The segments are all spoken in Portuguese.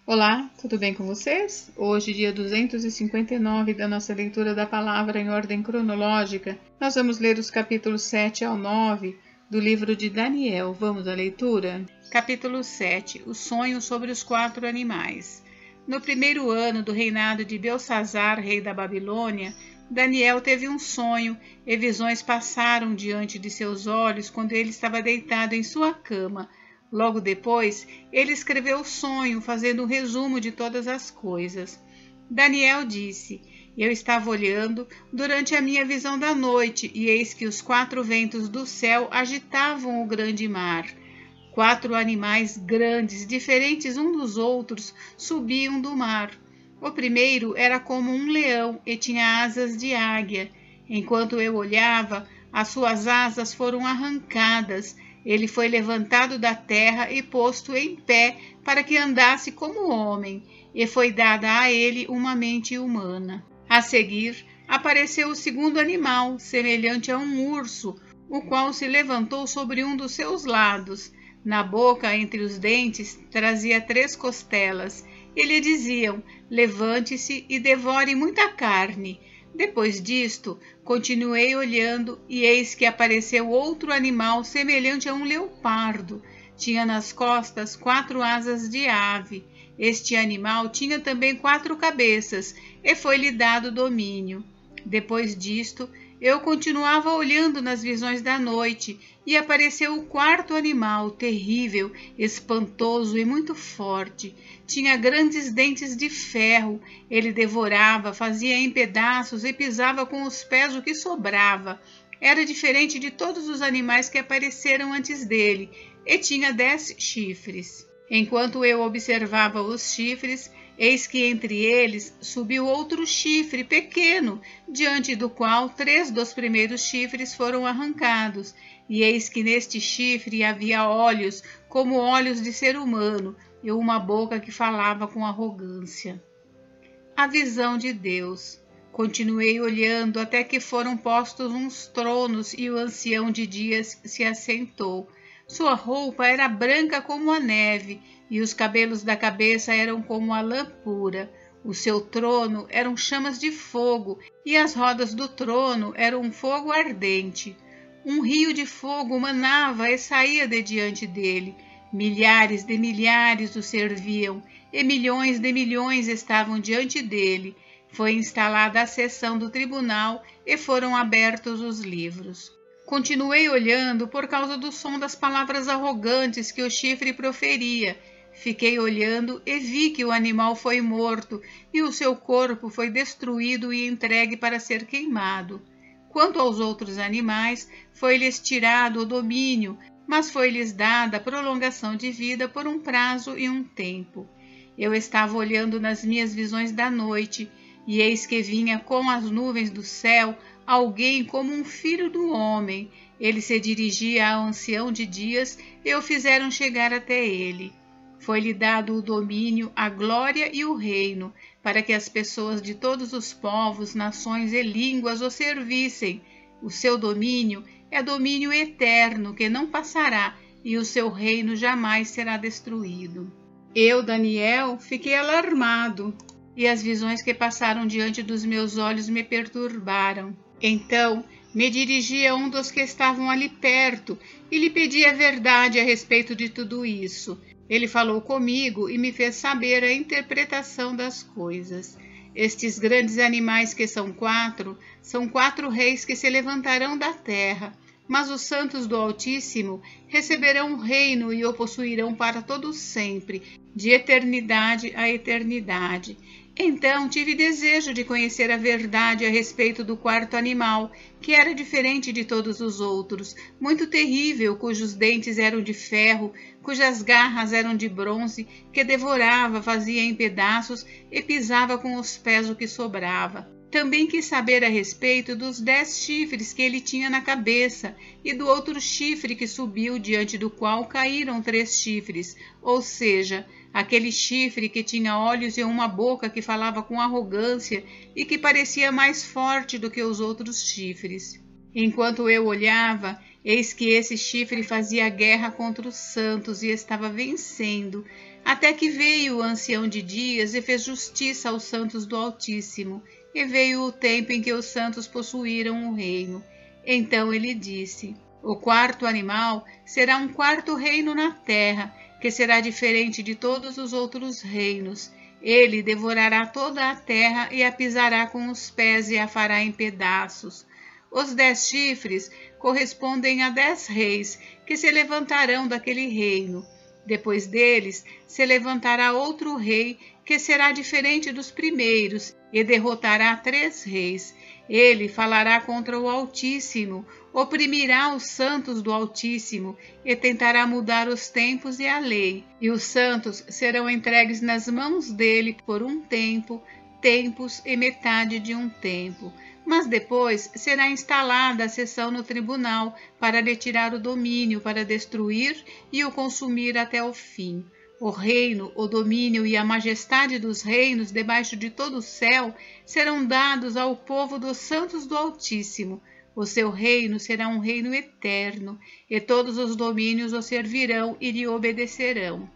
Olá, tudo bem com vocês? Hoje, dia 259 da nossa leitura da palavra em ordem cronológica, nós vamos ler os capítulos 7 ao 9 do livro de Daniel. Vamos à leitura? Capítulo 7. O sonho sobre os 4 animais. No primeiro ano do reinado de Belsazar, rei da Babilônia, Daniel teve um sonho e visões passaram diante de seus olhos quando ele estava deitado em sua cama. Logo depois, ele escreveu o sonho, fazendo um resumo de todas as coisas. Daniel disse: Eu estava olhando durante a minha visão da noite, e eis que os 4 ventos do céu agitavam o grande mar. 4 animais grandes, diferentes uns dos outros, subiam do mar. O primeiro era como um leão e tinha asas de águia. Enquanto eu olhava, as suas asas foram arrancadas. Ele foi levantado da terra e posto em pé para que andasse como homem, e foi dada a ele uma mente humana. A seguir, apareceu o segundo animal, semelhante a um urso, o qual se levantou sobre um dos seus lados. Na boca, entre os dentes, trazia 3 costelas, e lhe diziam: Levante-se e devore muita carne. Depois disto, continuei olhando, e eis que apareceu outro animal semelhante a um leopardo. Tinha nas costas 4 asas de ave. Este animal tinha também 4 cabeças, e foi-lhe dado domínio. Depois disto, eu continuava olhando nas visões da noite, e apareceu o 4º animal, terrível, espantoso e muito forte. Tinha grandes dentes de ferro. Ele devorava, fazia em pedaços e pisava com os pés o que sobrava. Era diferente de todos os animais que apareceram antes dele, e tinha 10 chifres. Enquanto eu observava os chifres, eis que entre eles subiu outro chifre pequeno, diante do qual 3 dos primeiros chifres foram arrancados, e eis que neste chifre havia olhos como olhos de ser humano, e uma boca que falava com arrogância. A visão de Deus. Continuei olhando até que foram postos uns tronos e o ancião de dias se assentou. Sua roupa era branca como a neve, e os cabelos da cabeça eram como a lã pura. O seu trono eram chamas de fogo, e as rodas do trono eram um fogo ardente. Um rio de fogo manava e saía de diante dele. Milhares de milhares o serviam, e milhões de milhões estavam diante dele. Foi instalada a sessão do tribunal e foram abertos os livros. Continuei olhando por causa do som das palavras arrogantes que o chifre proferia. Fiquei olhando e vi que o animal foi morto e o seu corpo foi destruído e entregue para ser queimado. Quanto aos outros animais, foi-lhes tirado o domínio, mas foi-lhes dada prolongação de vida por um prazo e um tempo. Eu estava olhando nas minhas visões da noite, e eis que vinha com as nuvens do céu alguém como um filho do homem. Ele se dirigia ao ancião de dias e o fizeram chegar até ele. Foi-lhe dado o domínio, a glória e o reino, para que as pessoas de todos os povos, nações e línguas o servissem. O seu domínio é domínio eterno, que não passará, e o seu reino jamais será destruído. Eu, Daniel, fiquei alarmado, e as visões que passaram diante dos meus olhos me perturbaram. Então me dirigi a um dos que estavam ali perto e lhe pedi a verdade a respeito de tudo isso. Ele falou comigo e me fez saber a interpretação das coisas. Estes grandes animais que são 4, são 4 reis que se levantarão da terra, mas os santos do Altíssimo receberão o reino e o possuirão para todo sempre, de eternidade a eternidade. Então tive desejo de conhecer a verdade a respeito do 4º animal, que era diferente de todos os outros, muito terrível, cujos dentes eram de ferro, cujas garras eram de bronze, que devorava, fazia em pedaços e pisava com os pés o que sobrava. Também quis saber a respeito dos 10 chifres que ele tinha na cabeça e do outro chifre que subiu, diante do qual caíram 3 chifres, ou seja, aquele chifre que tinha olhos e uma boca que falava com arrogância e que parecia mais forte do que os outros chifres. Enquanto eu olhava, eis que esse chifre fazia guerra contra os santos e estava vencendo. Até que veio o ancião de dias e fez justiça aos santos do Altíssimo, e veio o tempo em que os santos possuíram o reino. Então ele disse: o quarto animal será um quarto reino na terra, que será diferente de todos os outros reinos. Ele devorará toda a terra e a pisará com os pés e a fará em pedaços. Os 10 chifres correspondem a 10 reis, que se levantarão daquele reino. Depois deles se levantará outro rei, que será diferente dos primeiros, e derrotará 3 reis. Ele falará contra o Altíssimo, oprimirá os santos do Altíssimo, e tentará mudar os tempos e a lei. E os santos serão entregues nas mãos dele por um tempo, tempos e metade de um tempo. Mas depois será instalada a sessão no tribunal para lhe tirar o domínio, para destruir e o consumir até o fim. O reino, o domínio e a majestade dos reinos debaixo de todo o céu serão dados ao povo dos santos do Altíssimo. O seu reino será um reino eterno, e todos os domínios o servirão e lhe obedecerão.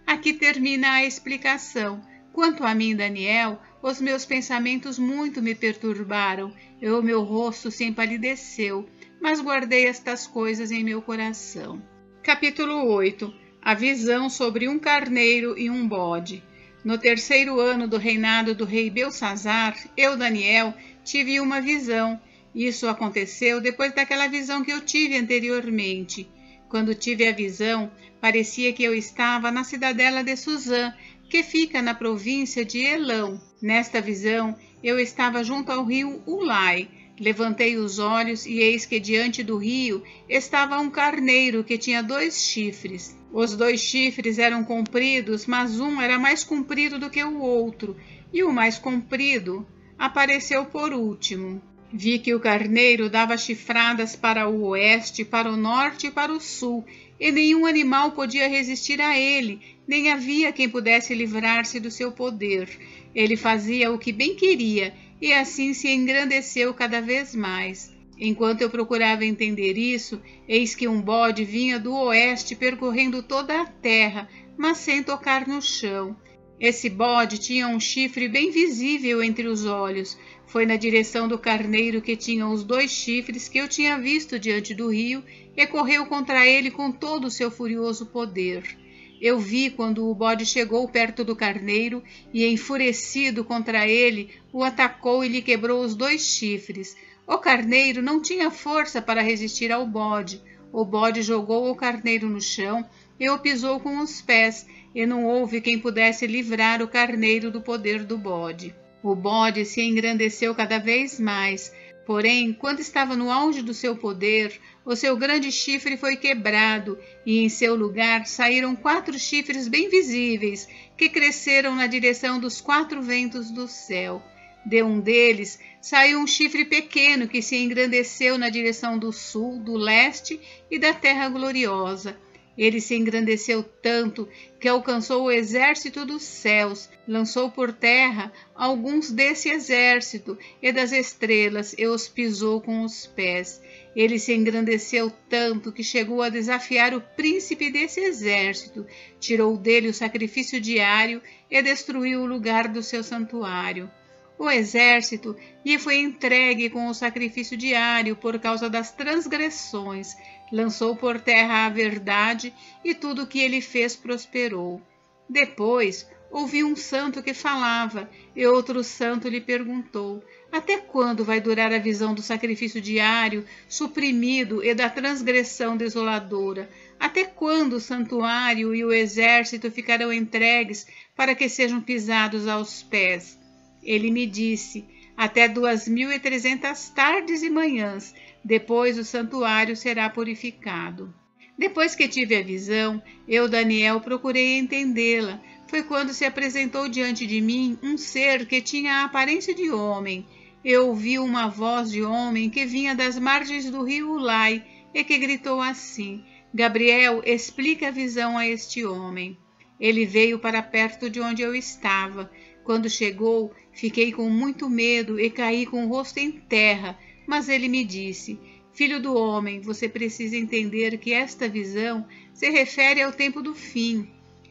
Aqui termina a explicação. Quanto a mim, Daniel, os meus pensamentos muito me perturbaram, e o meu rosto se empalideceu, mas guardei estas coisas em meu coração. Capítulo 8. A visão sobre um carneiro e um bode. No 3º ano do reinado do rei Belsazzar, eu, Daniel, tive uma visão. Isso aconteceu depois daquela visão que eu tive anteriormente. Quando tive a visão, parecia que eu estava na cidadela de Suzã, que fica na província de Elão. Nesta visão, eu estava junto ao rio Ulai. Levantei os olhos e eis que diante do rio estava um carneiro que tinha 2 chifres. Os 2 chifres eram compridos, mas um era mais comprido do que o outro, e o mais comprido apareceu por último. Vi que o carneiro dava chifradas para o oeste, para o norte e para o sul, e nenhum animal podia resistir a ele, nem havia quem pudesse livrar-se do seu poder. Ele fazia o que bem queria, e assim se engrandeceu cada vez mais. Enquanto eu procurava entender isso, eis que um bode vinha do oeste percorrendo toda a terra, mas sem tocar no chão. Esse bode tinha um chifre bem visível entre os olhos. Foi na direção do carneiro que tinha os 2 chifres que eu tinha visto diante do rio e correu contra ele com todo o seu furioso poder. Eu vi quando o bode chegou perto do carneiro e, enfurecido contra ele, o atacou e lhe quebrou os 2 chifres. O carneiro não tinha força para resistir ao bode. O bode jogou o carneiro no chão e o pisou com os pés, e não houve quem pudesse livrar o carneiro do poder do bode. O bode se engrandeceu cada vez mais, porém, quando estava no auge do seu poder, o seu grande chifre foi quebrado, e em seu lugar saíram 4 chifres bem visíveis, que cresceram na direção dos 4 ventos do céu. De um deles saiu um chifre pequeno que se engrandeceu na direção do sul, do leste e da terra gloriosa. Ele se engrandeceu tanto que alcançou o exército dos céus, lançou por terra alguns desse exército e das estrelas e os pisou com os pés. Ele se engrandeceu tanto que chegou a desafiar o príncipe desse exército, tirou dele o sacrifício diário e destruiu o lugar do seu santuário. O exército lhe foi entregue com o sacrifício diário por causa das transgressões, lançou por terra a verdade e tudo o que ele fez prosperou. Depois ouvi um santo que falava, e outro santo lhe perguntou: até quando vai durar a visão do sacrifício diário suprimido e da transgressão desoladora? Até quando o santuário e o exército ficarão entregues para que sejam pisados aos pés? Ele me disse: até 2.300 tardes e manhãs, depois o santuário será purificado. Depois que tive a visão, eu, Daniel, procurei entendê-la. Foi quando se apresentou diante de mim um ser que tinha a aparência de homem. Eu ouvi uma voz de homem que vinha das margens do rio Ulai e que gritou assim: Gabriel, explica a visão a este homem. Ele veio para perto de onde eu estava. Quando chegou, fiquei com muito medo e caí com o rosto em terra, mas ele me disse: Filho do homem, você precisa entender que esta visão se refere ao tempo do fim.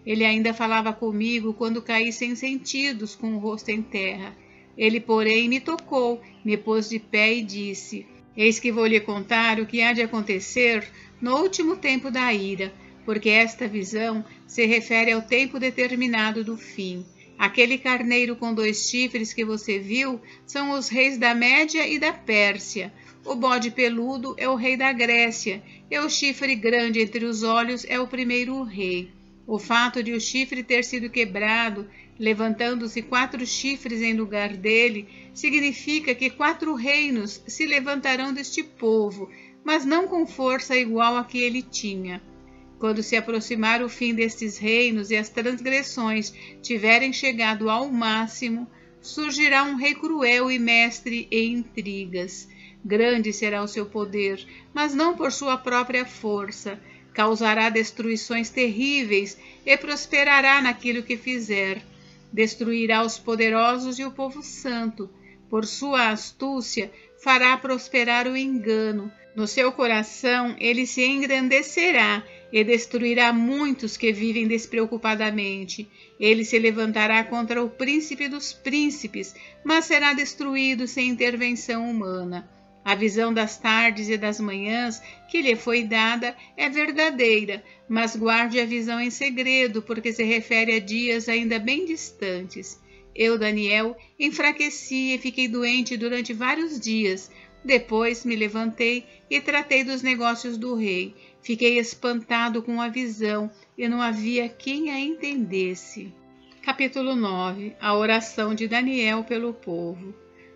Ele ainda falava comigo quando caí sem sentidos, com o rosto em terra. Ele, porém, me tocou, me pôs de pé e disse: Eis que vou lhe contar o que há de acontecer no último tempo da ira, porque esta visão se refere ao tempo determinado do fim. Aquele carneiro com 2 chifres que você viu são os reis da Média e da Pérsia. O bode peludo é o rei da Grécia, e o chifre grande entre os olhos é o primeiro rei. O fato de o chifre ter sido quebrado, levantando-se 4 chifres em lugar dele, significa que 4 reinos se levantarão deste povo, mas não com força igual a que ele tinha. Quando se aproximar o fim destes reinos e as transgressões tiverem chegado ao máximo, surgirá um rei cruel e mestre em intrigas. Grande será o seu poder, mas não por sua própria força. Causará destruições terríveis e prosperará naquilo que fizer. Destruirá os poderosos e o povo santo. Por sua astúcia, fará prosperar o engano. No seu coração, ele se engrandecerá e destruirá muitos que vivem despreocupadamente. Ele se levantará contra o príncipe dos príncipes, mas será destruído sem intervenção humana. A visão das tardes e das manhãs que lhe foi dada é verdadeira, mas guarde a visão em segredo, porque se refere a dias ainda bem distantes. Eu, Daniel, enfraqueci e fiquei doente durante vários dias. Depois me levantei e tratei dos negócios do rei. Fiquei espantado com a visão e não havia quem a entendesse. Capítulo 9. A oração de Daniel pelo povo.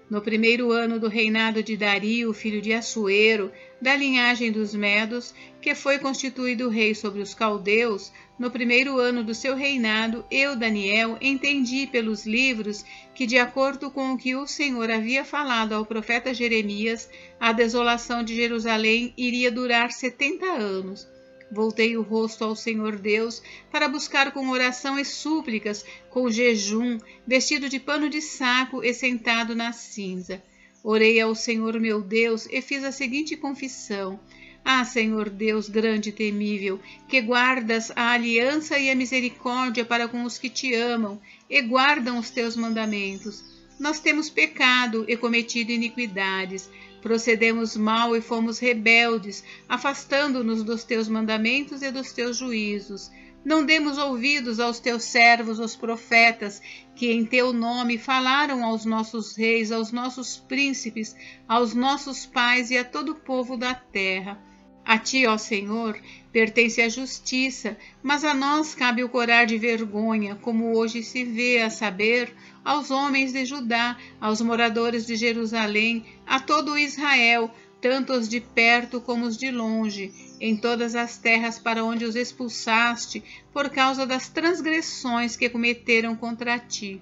No 1º ano do reinado de Dario, filho de Assuero, da linhagem dos Medos, que foi constituído rei sobre os caldeus, no 1º ano do seu reinado, eu, Daniel, entendi pelos livros que, de acordo com o que o Senhor havia falado ao profeta Jeremias, a desolação de Jerusalém iria durar 70 anos. Voltei o rosto ao Senhor Deus para buscar com oração e súplicas, com jejum, vestido de pano de saco e sentado na cinza. Orei ao Senhor meu Deus e fiz a seguinte confissão: Ah, Senhor Deus grande e temível, que guardas a aliança e a misericórdia para com os que te amam e guardam os teus mandamentos. Nós temos pecado e cometido iniquidades. Procedemos mal e fomos rebeldes, afastando-nos dos teus mandamentos e dos teus juízos. Não demos ouvidos aos teus servos, os profetas, que em teu nome falaram aos nossos reis, aos nossos príncipes, aos nossos pais e a todo o povo da terra. A ti, ó Senhor, pertence a justiça, mas a nós cabe o corar de vergonha, como hoje se vê, a saber, aos homens de Judá, aos moradores de Jerusalém, a todo o Israel, tanto os de perto como os de longe, em todas as terras para onde os expulsaste, por causa das transgressões que cometeram contra ti.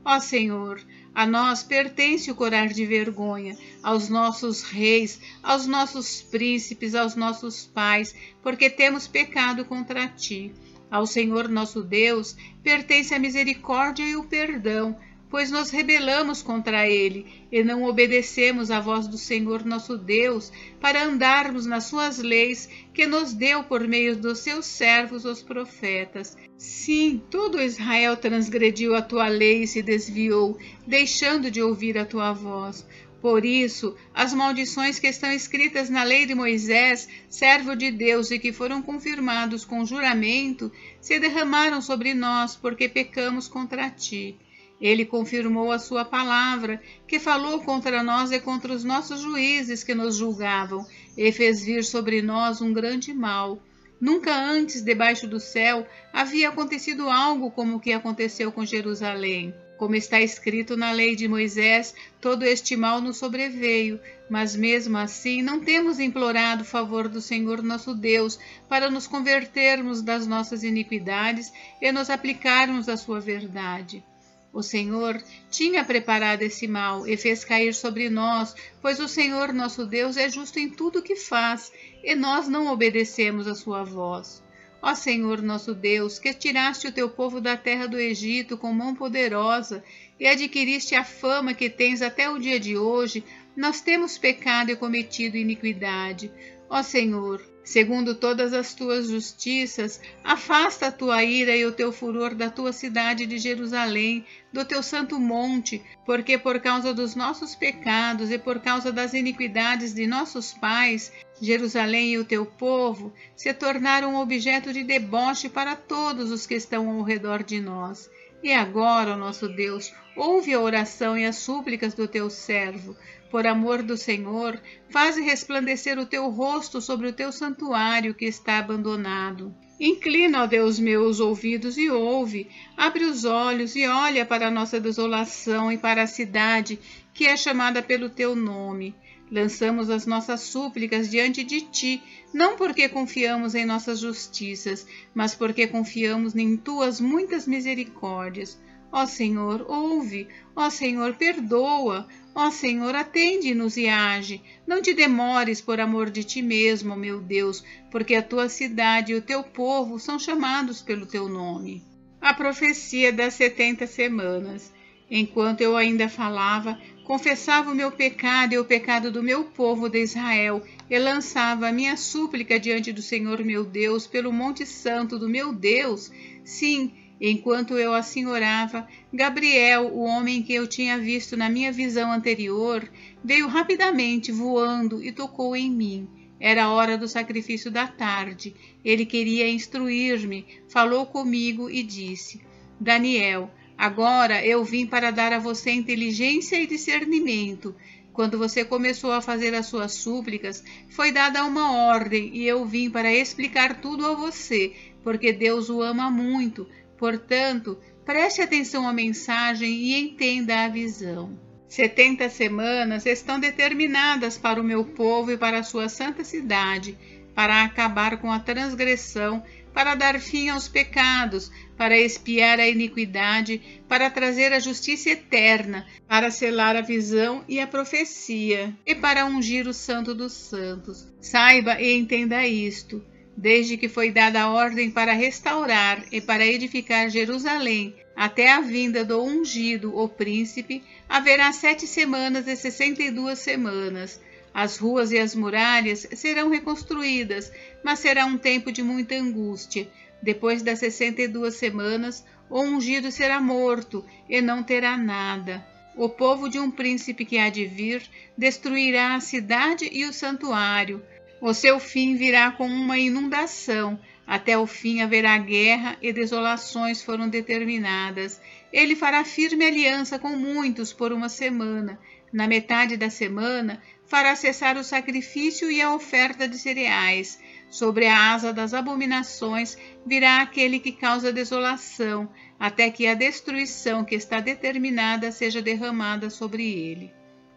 Ó Senhor, a nós pertence o corar de vergonha, aos nossos reis, aos nossos príncipes, aos nossos pais, porque temos pecado contra ti. Ao Senhor nosso Deus pertence a misericórdia e o perdão, pois nos rebelamos contra ele e não obedecemos à voz do Senhor nosso Deus para andarmos nas suas leis que nos deu por meio dos seus servos os profetas. Sim, todo Israel transgrediu a tua lei e se desviou, deixando de ouvir a tua voz. Por isso, as maldições que estão escritas na lei de Moisés, servo de Deus, e que foram confirmados com juramento, se derramaram sobre nós, porque pecamos contra ti. Ele confirmou a sua palavra, que falou contra nós e contra os nossos juízes que nos julgavam, e fez vir sobre nós um grande mal. Nunca antes, debaixo do céu, havia acontecido algo como o que aconteceu com Jerusalém. Como está escrito na lei de Moisés, todo este mal nos sobreveio, mas mesmo assim não temos implorado o favor do Senhor nosso Deus para nos convertermos das nossas iniquidades e nos aplicarmos à sua verdade. O Senhor tinha preparado esse mal e fez cair sobre nós, pois o Senhor nosso Deus é justo em tudo o que faz, e nós não obedecemos a sua voz. Ó Senhor nosso Deus, que tiraste o teu povo da terra do Egito com mão poderosa e adquiriste a fama que tens até o dia de hoje, nós temos pecado e cometido iniquidade. Ó Senhor, Segundo todas as tuas justiças, afasta a tua ira e o teu furor da tua cidade de Jerusalém, do teu santo monte, porque por causa dos nossos pecados e por causa das iniquidades de nossos pais, Jerusalém e o teu povo se tornaram objeto de deboche para todos os que estão ao redor de nós. E agora, ó nosso Deus, ouve a oração e as súplicas do teu servo. Por amor do Senhor, faze resplandecer o teu rosto sobre o teu santuário que está abandonado. Inclina, ó Deus meu, os ouvidos e ouve. Abre os olhos e olha para a nossa desolação e para a cidade que é chamada pelo teu nome. Lançamos as nossas súplicas diante de ti, não porque confiamos em nossas justiças, mas porque confiamos em tuas muitas misericórdias. Ó Senhor, ouve. Ó Senhor, perdoa. Ó Senhor, atende-nos e age. Não te demores por amor de ti mesmo, meu Deus, porque a tua cidade e o teu povo são chamados pelo teu nome. A profecia das 70 semanas. Enquanto eu ainda falava, confessava o meu pecado e o pecado do meu povo de Israel, e lançava a minha súplica diante do Senhor meu Deus, pelo monte santo do meu Deus. Sim, enquanto eu assim orava, Gabriel, o homem que eu tinha visto na minha visão anterior, veio rapidamente voando e tocou em mim. Era a hora do sacrifício da tarde. Ele queria instruir-me, falou comigo e disse: Daniel, agora eu vim para dar a você inteligência e discernimento. Quando você começou a fazer as suas súplicas, foi dada uma ordem e eu vim para explicar tudo a você, porque Deus o ama muito. Portanto, preste atenção à mensagem e entenda a visão. 70 semanas estão determinadas para o meu povo e para a sua santa cidade, para acabar com a transgressão, para dar fim aos pecados, para expiar a iniquidade, para trazer a justiça eterna, para selar a visão e a profecia, e para ungir o Santo dos Santos. Saiba e entenda isto. Desde que foi dada a ordem para restaurar e para edificar Jerusalém, até a vinda do ungido, o príncipe, haverá 7 semanas e 62 semanas. As ruas e as muralhas serão reconstruídas, mas será um tempo de muita angústia. Depois das 62 semanas, o ungido será morto e não terá nada. O povo de um príncipe que há de vir destruirá a cidade e o santuário. O seu fim virá com uma inundação. Até o fim haverá guerra e desolações foram determinadas. Ele fará firme aliança com muitos por 1 semana. Na metade da semana, fará cessar o sacrifício e a oferta de cereais. Sobre a asa das abominações virá aquele que causa desolação, até que a destruição que está determinada seja derramada sobre ele.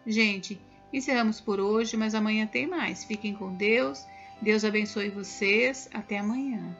Gente, encerramos por hoje, mas amanhã tem mais. Fiquem com Deus. Deus abençoe vocês. Até amanhã.